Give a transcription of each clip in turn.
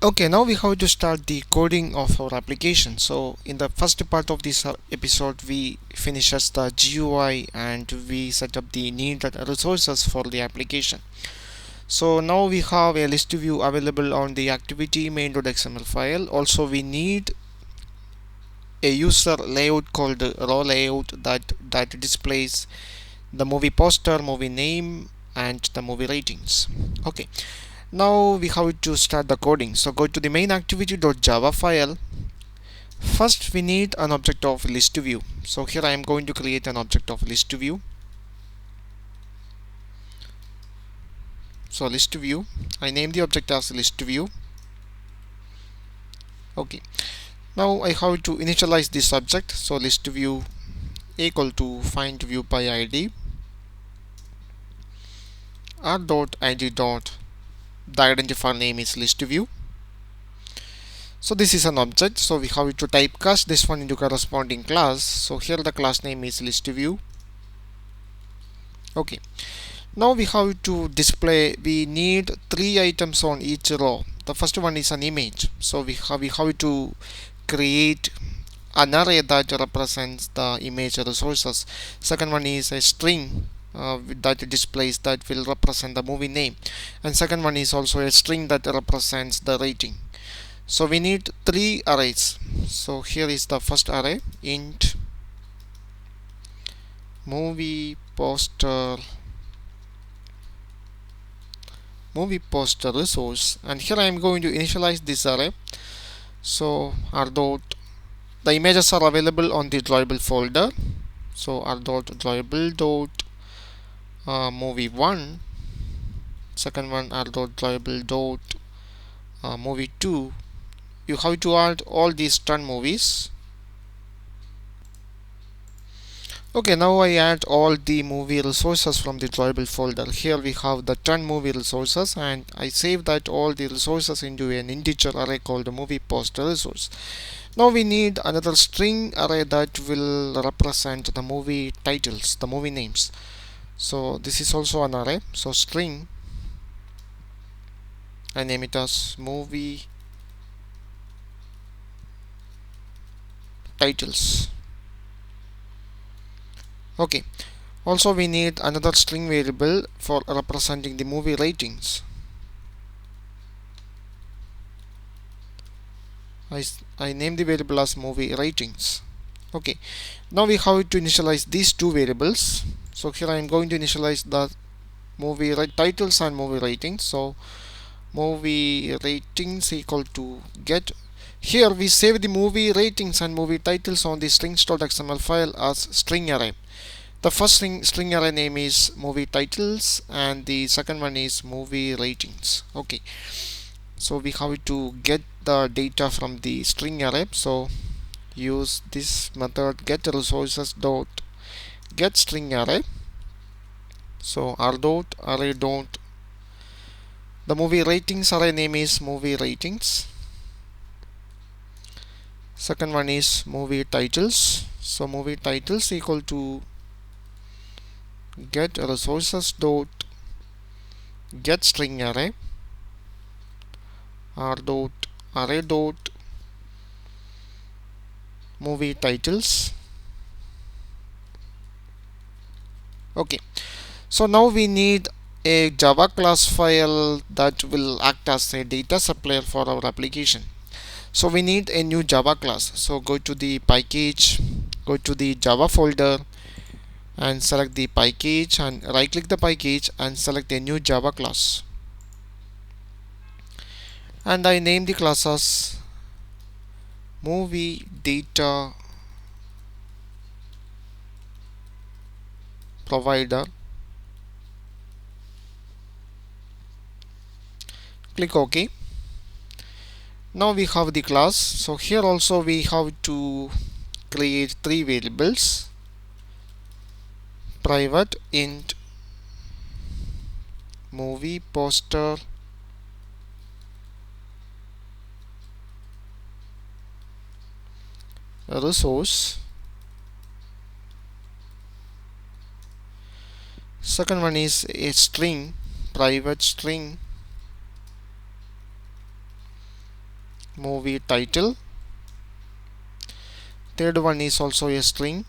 Okay, now we have to start the coding of our application. So in the first part of this episode, we finishes the GUI and we set up the needed resources for the application. So now we have a list view available on the activity main.xml file. Also, we need a user layout called raw layout that displays the movie poster, movie name, and the movie ratings. Okay. Now we have to start the coding. So go to the main activity.java file. First we need an object of ListView. So here I am going to create an object of ListView. So ListView, I name the object as ListView. Okay. Now I have to initialize this object. So ListView equal to find view by ID r.id dot the identifier name is ListView. So this is an object, so we have to typecast this one into corresponding class. So here the class name is ListView. Okay, now we have to display, we need 3 items on each row. The first one is an image, so we have to create an array that represents the image resources. Second one is a string that displays, that will represent the movie name, and second one is also a string that represents the rating. So we need 3 arrays. So here is the first array, int movie poster resource, and here I am going to initialize this array. So r dot, the images are available on the drawable folder. So r dot drawable dot movie 1, second one r dot drawable dot movie 2. You have to add all these 10 movies. Okay, now I add all the movie resources from the drawable folder. Here we have the 10 movie resources, and I save that all the resources into an integer array called movie poster resource. Now we need another string array that will represent the movie titles, the movie names. So this is also an array. So string, I name it as movie titles. Okay, also we need another string variable for representing the movie ratings. I name the variable as movie ratings. Okay, now we have to initialize these two variables. So here I am going to initialize the movie titles and movie ratings. So movie ratings equal to get. Here we save the movie ratings and movie titles on the strings.xml file as string array. The first string array name is movie titles and the second one is movie ratings. Okay, so we have to get the data from the string array. So use this method get resources dot get string array. So r dot array dot, the movie ratings array name is movie ratings, second one is movie titles. So movie titles equal to get resources dot get string array r dot array dot movie titles. Okay, so now we need a Java class file that will act as a data supplier for our application. So we need a new Java class. So go to the package, go to the Java folder and select the package and right click the package and select a new Java class, and I name the class as MovieDataProvider. Click OK. Now we have the class. So here also we have to create 3 variables: private int movie poster resource, second one is a string, private string, movie title. Third one is also a string,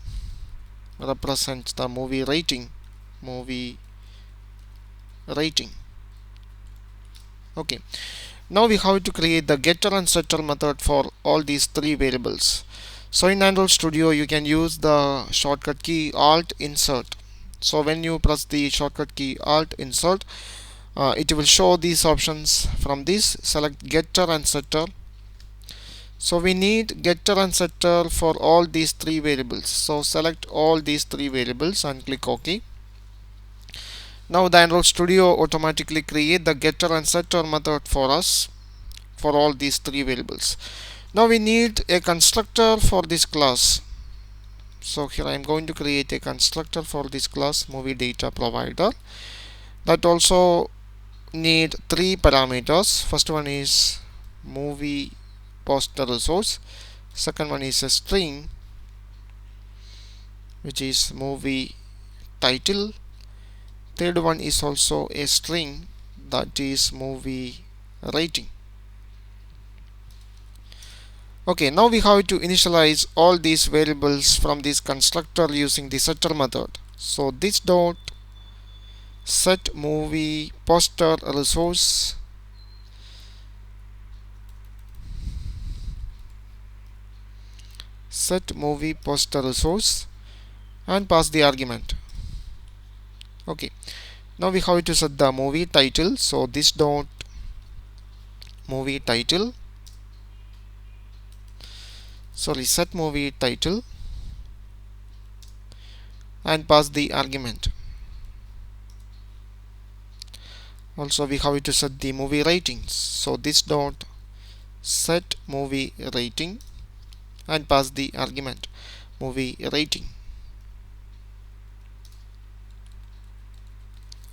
represents the movie rating. Movie rating. Okay. Now we have to create the getter and setter method for all these three variables. So in Android Studio you can use the shortcut key Alt Insert. So when you press the shortcut key Alt Insert, it will show these options. From this, select getter and setter. So we need getter and setter for all these three variables. So select all these three variables and click OK. Now the Android Studio automatically create the getter and setter method for us for all these three variables. Now we need a constructor for this class. So here I am going to create a constructor for this class, MovieDataProvider. That also need three parameters. First one is movie poster resource. Second one is a string, which is movie title. Third one is also a string, that is movie rating. Okay, now we have to initialize all these variables from this constructor using the setter method. So this dot set movie poster resource set movie poster resource and pass the argument. Okay, now we have to set the movie title. So this dot movie title, set movie title and pass the argument. Also we have to set the movie ratings. So this dot set movie rating and pass the argument movie rating.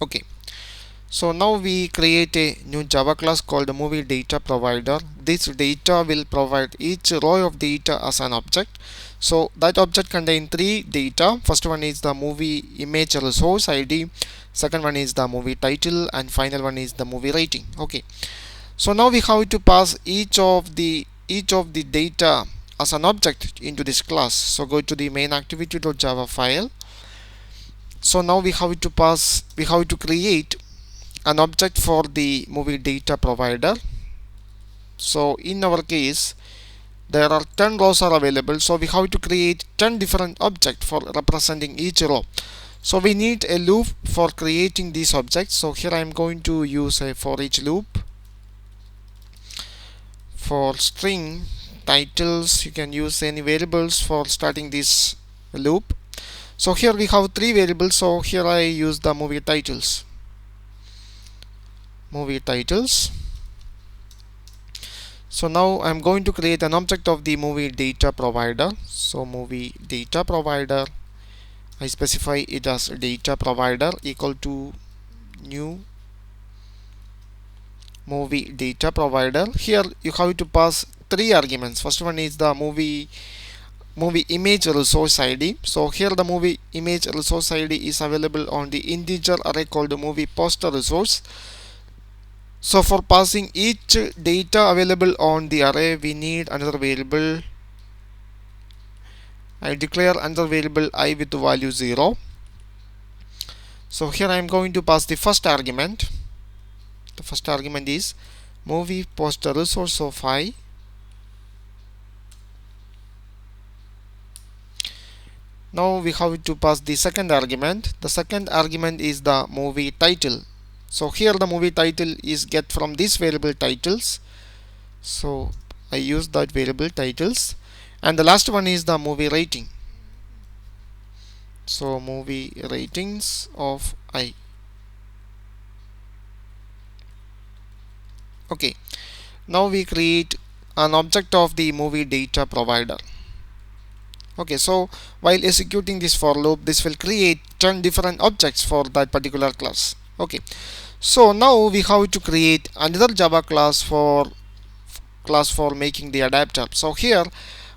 Okay, so now we create a new Java class called MovieDataProvider. This data will provide each row of data as an object. So that object contains three data. First one is the movie image resource ID, second one is the movie title, and final one is the movie rating. Okay, so now we have to pass each of the data as an object into this class. So go to the main activity.java file. So now we have to create an object for the MovieDataProvider. So in our case there are 10 rows are available, so we have to create 10 different objects for representing each row. So we need a loop for creating these objects. So here I am going to use a for each loop. For string titles you can use any variables for starting this loop. So here we have three variables, so here I use the movie titles. So now I'm going to create an object of the MovieDataProvider. So MovieDataProvider, I specify it as data provider equal to new MovieDataProvider. Here you have to pass three arguments. First one is the movie image resource ID. So here the movie image resource ID is available on the integer array called movie poster resource. So for passing each data available on the array, we need another variable. I declare another variable I with the value 0. So here I am going to pass the first argument. The first argument is movie poster resource of I. Now we have to pass the second argument. The second argument is the movie title. So here the movie title is get from this variable titles. So I use that variable titles. And the last one is the movie rating. So movie ratings of I. Okay. Now we create an object of the MovieDataProvider. Okay, so while executing this for loop, this will create 10 different objects for that particular class. Okay, so now we have to create another Java class for making the adapter. So here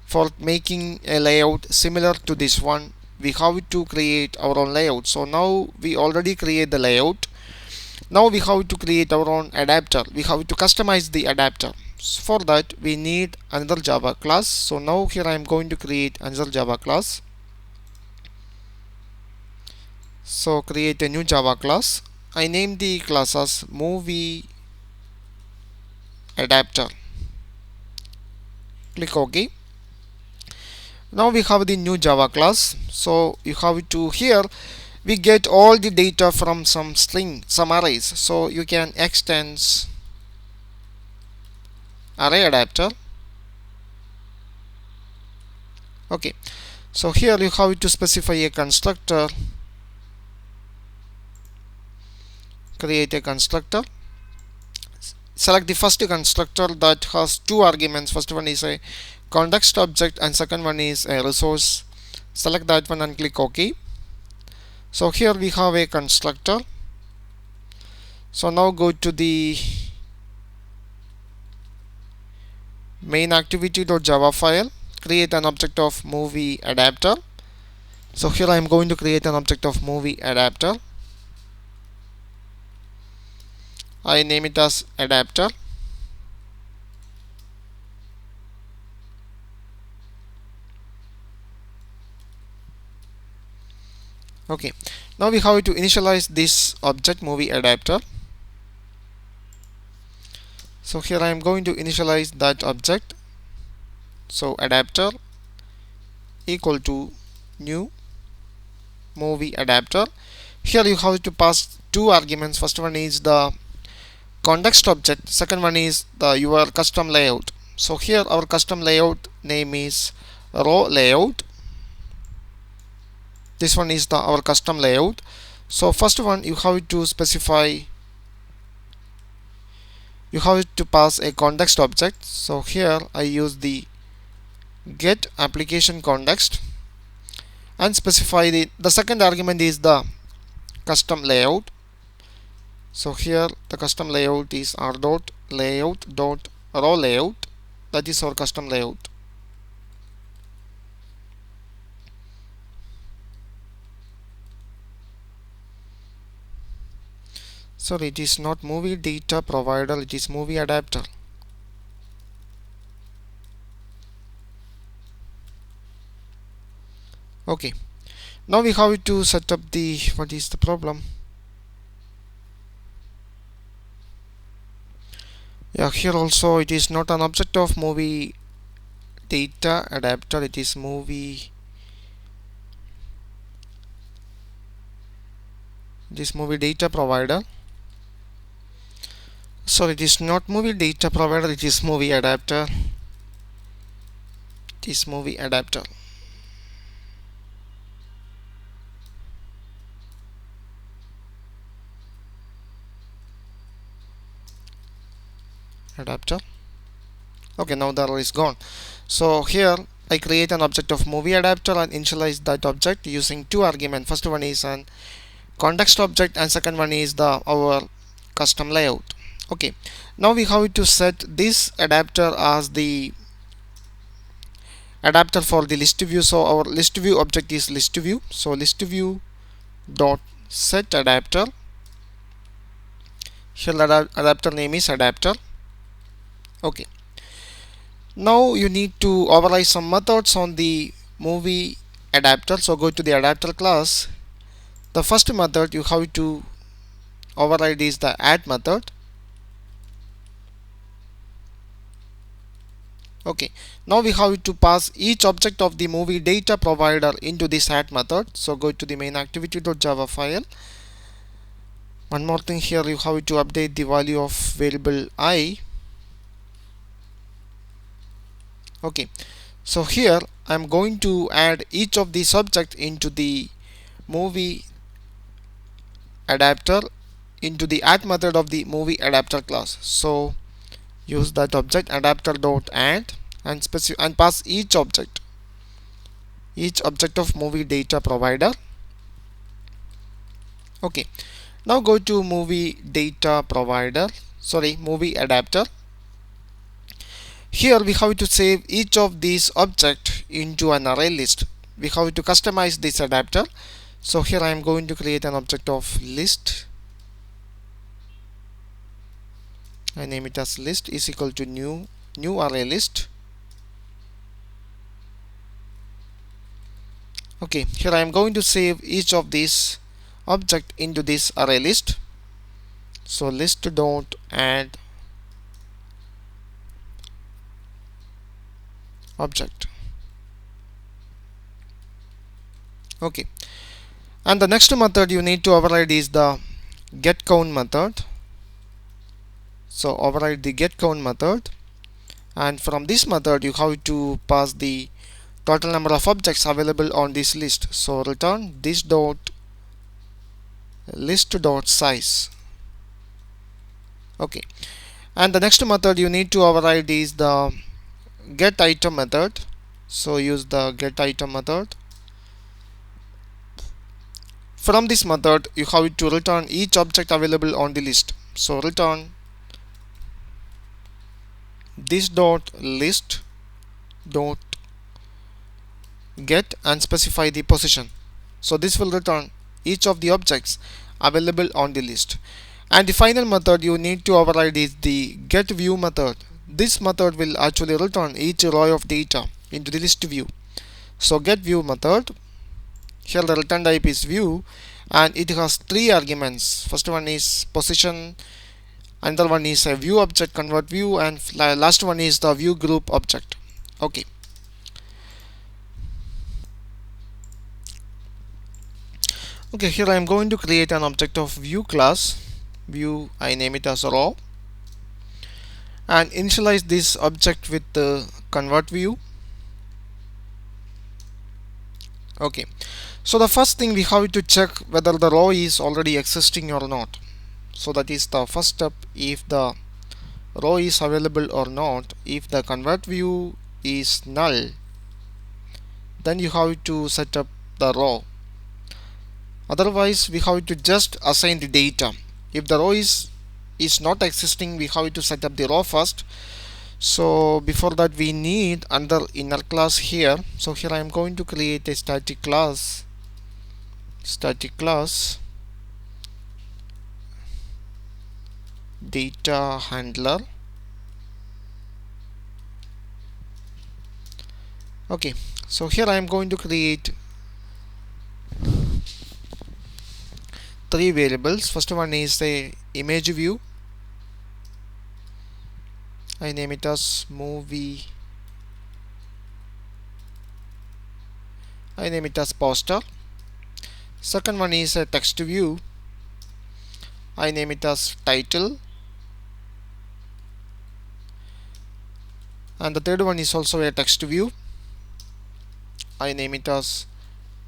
for making a layout similar to this one, we have to create our own layout. So now we already create the layout. Now we have to create our own adapter. We have to customize the adapter. For that we need another Java class. So now here I am going to create another Java class. So create a new Java class. I name the class as movie adapter. Click OK. Now we have the new Java class. So you have to here we get all the data from some string, some arrays. So you can extend array adapter. Okay. So here you have to specify a constructor. Create a constructor. Select the first constructor that has two arguments. First one is a context object and second one is a resource. Select that one and click OK. So here we have a constructor. So now go to the main activity.java file. Create an object of movie adapter. So here I am going to create an object of movie adapter. I name it as adapter. Okay, now we have to initialize this object movie adapter. So here I am going to initialize that object. So adapter equal to new movie adapter. Here you have to pass two arguments. First one is the context object, second one is your custom layout. So here our custom layout name is row layout. This one is our custom layout. So first one you have to specify, you have to pass a context object. So here I use the get application context and specify the second argument is the custom layout. So here the custom layout is r dot layout dot row layout. That is our custom layout. Sorry, it is not movie data provider, it is movie adapter. Okay, now we have to set up the, what is the problem? Yeah, here also it is not an object of movie data adapter, it is movie, this movie data provider. So it is not movie data provider, it is movie adapter. It is movie adapter. Adapter. Okay, now the error is gone. So here I create an object of movie adapter and initialize that object using two arguments. First one is an context object and second one is our custom layout. Okay, now we have to set this adapter as the adapter for the list view. So our list view object is list view. So list view dot set adapter. Here the adapter name is adapter. Okay, now you need to override some methods on the movie adapter. So go to the adapter class. The first method you have to override is the add method. Okay, now we have to pass each object of the movie data provider into this add method. So go to the main activity.java file. One more thing, here you have to update the value of variable I. Okay, so here I am going to add each of these objects into the movie adapter into the add method of the movie adapter class. So use that object adapter.add and pass each object of movie data provider. Okay, now go to movie data provider, sorry, movie adapter. Here we have to save each of these objects into an array list. We have to customize this adapter. So here I am going to create an object of list I name it as list is equal to new array list. Okay, here I am going to save each of these object into this array list. So list dot add object. Okay, and the next method you need to override is the getCount method. So override the getCount method, and from this method you have to pass the total number of objects available on this list. So return this dot list dot size. Okay, and the next method you need to override is the getItem method. So use the getItem method. From this method you have to return each object available on the list. So return this dot list dot get and specify the position. So this will return each of the objects available on the list. And the final method you need to override is the GetView method. This method will actually return each row of data into the list view. So GetView method, here the return type is view, and it has three arguments. First one is position, another one is a view object convert view, and last one is the view group object. Okay, okay, here I am going to create an object of view class. View, I name it as raw, and initialize this object with the convert view. Okay, so the first thing we have to check whether the row is already existing or not. So that is the first step. If the row is available or not, if the convert view is null, then you have to set up the row. Otherwise we have to just assign the data. If the row is not existing, we have to set up the row first. So before that we need another inner class here. So here I am going to create a static class data handler. Okay, so here I am going to create three variables. First one is the image view. I name it as movie. I name it as poster. Second one is a text view. I name it as title. And the third one is also a text view. I name it as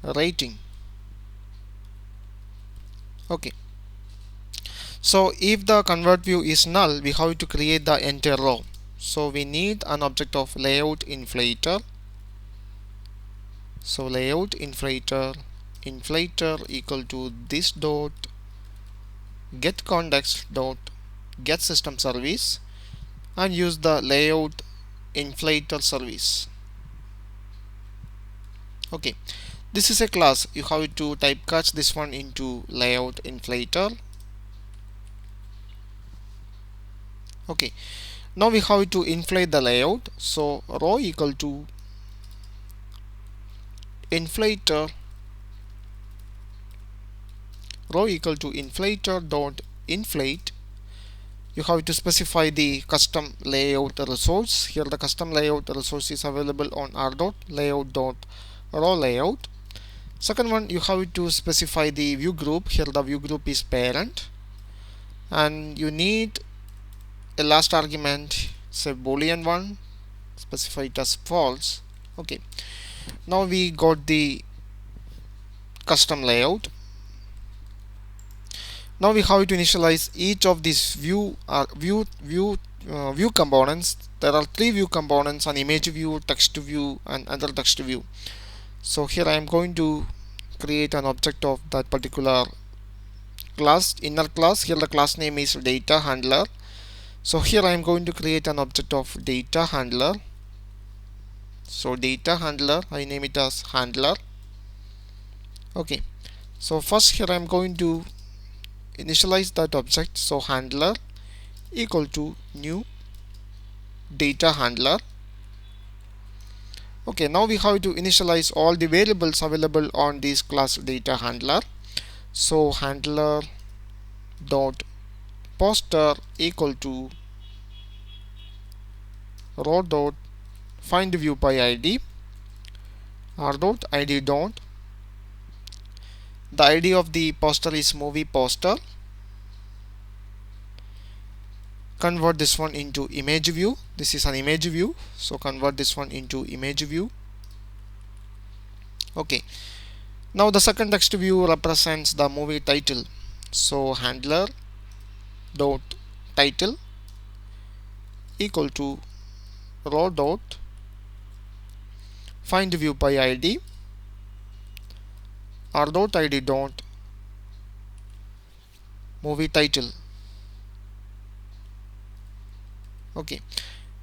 rating. Okay, so if the convert view is null, we have to create the entire row. So we need an object of layout inflator. So layout inflator equal to this dot get context dot get system service, and use the layout inflator service. Okay, this is a class. You have to typecast this one into layout inflator. Okay, now we have to inflate the layout. So row equal to inflator dot inflate. You have to specify the custom layout resource. Here the custom layout resource is available on r.layout.raw layout. Second one, you have to specify the view group. Here the view group is parent, and you need a last argument. It's a boolean one. Specify it as false. Okay, now we got the custom layout. Now we have to initialize each of these view components. There are three view components: an image view, text view, and another text view. So here I am going to create an object of that particular class, inner class. Here the class name is data handler. So here I am going to create an object of data handler. So data handler, I name it as handler. Okay, so first here I am going to initialize that object. So handler equal to new data handler. Okay, now we have to initialize all the variables available on this class data handler. So handler dot poster equal to row dot find view by id, r dot id dot, the id of the poster is movie poster. Convert this one into image view. This is an image view, so convert this one into image view. Okay, now the second text view represents the movie title. So handler dot title equal to row dot find view by id, r dot id dot movie title. Okay,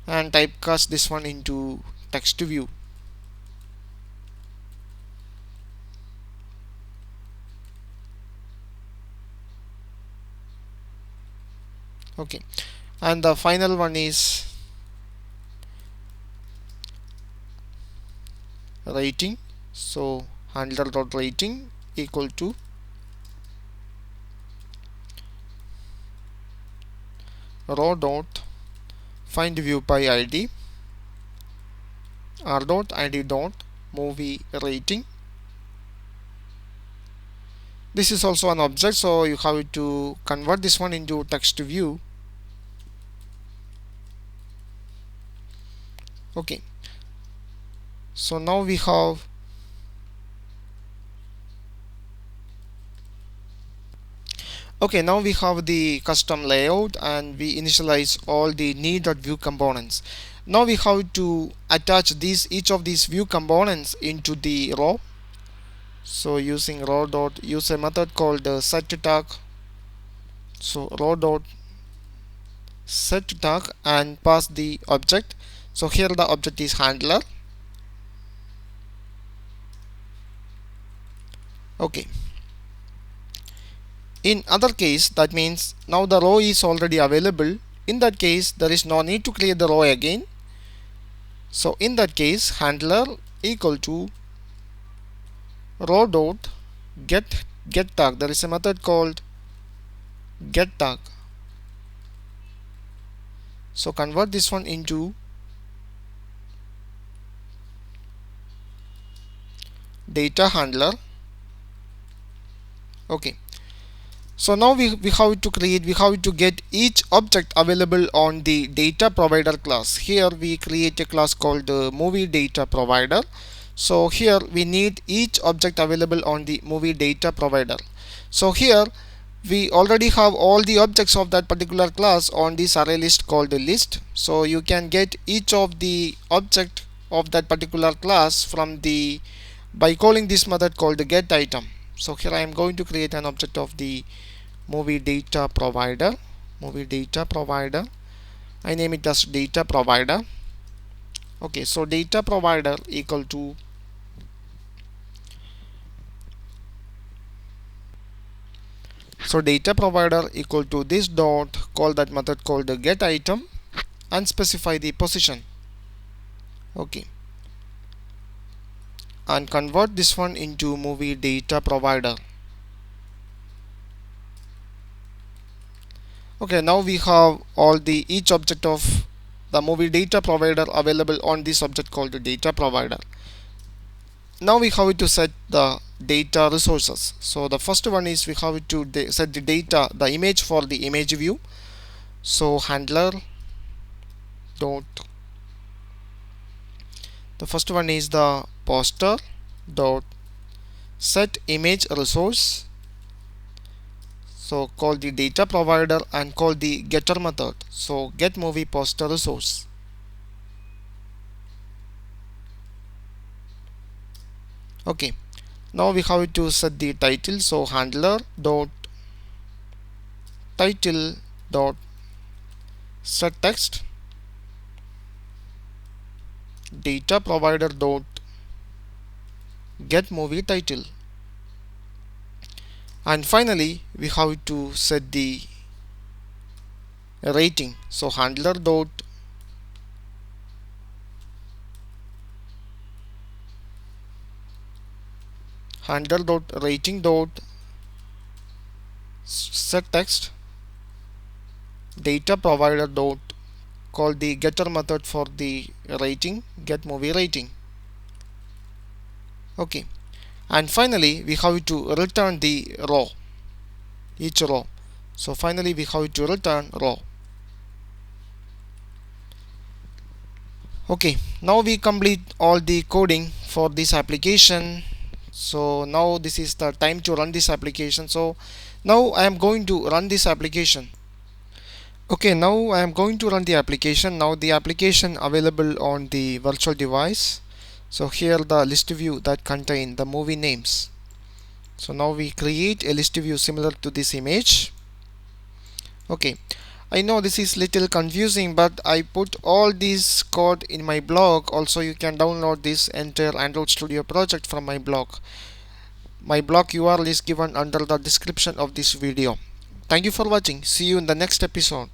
and typecast this one into text view. Okay, and the final one is rating. So handler dot rating equal to row dot find view by id, r dot id dot movie rating. This is also an object, so you have to convert this one into text view. Okay, so now we have now we have the custom layout and we initialize all the need.view components. Now we have to attach each of these view components into the row. So using row dot use a method called set tag. So row dot set tag and pass the object. So here the object is handler. Okay, in other case, that means now the row is already available. In that case, there is no need to create the row again. So in that case, handler equal to row dot get tag. There is a method called get tag. So convert this one into data handler. Okay, so now we have to get each object available on the data provider class. Here we create a class called movie data provider. So here we need each object available on the movie data provider. So here we already have all the objects of that particular class on this array list called the list. So you can get each of the object of that particular class from the by calling this method called the get item. So here I am going to create an object of the movie data provider. I name it as data provider. Okay, so data provider equal to data provider equal to this dot call that method called the get item and specify the position. Okay, and convert this one into movie data provider. Okay, now we have all the each object of the movie data provider available on this object called the data provider. Now we have to set the data resources. So the first one is we have to set the image for the image view. So handler dot the first one is the poster dot set image resource. So call the data provider and call the getter method. So get movie poster resource. Okay, now we have to set the title. So handler dot title dot set text, data provider dot get movie title, and finally we have to set the rating. So handler dot rating dot set text data provider dot call the getter method for the rating, get movie rating. Okay, and finally we have to return the row, each row. So finally we have to return row. Okay, now we complete all the coding for this application. So now this is the time to run this application. So now I am going to run this application. Okay, now I am going to run the application. Now the application available on the virtual device. So here the list view that contain the movie names. So now we create a list view similar to this image. Okay, I know this is little confusing, but I put all this code in my blog. Also you can download this entire Android Studio project from my blog. My blog URL is given under the description of this video. Thank you for watching. See you in the next episode.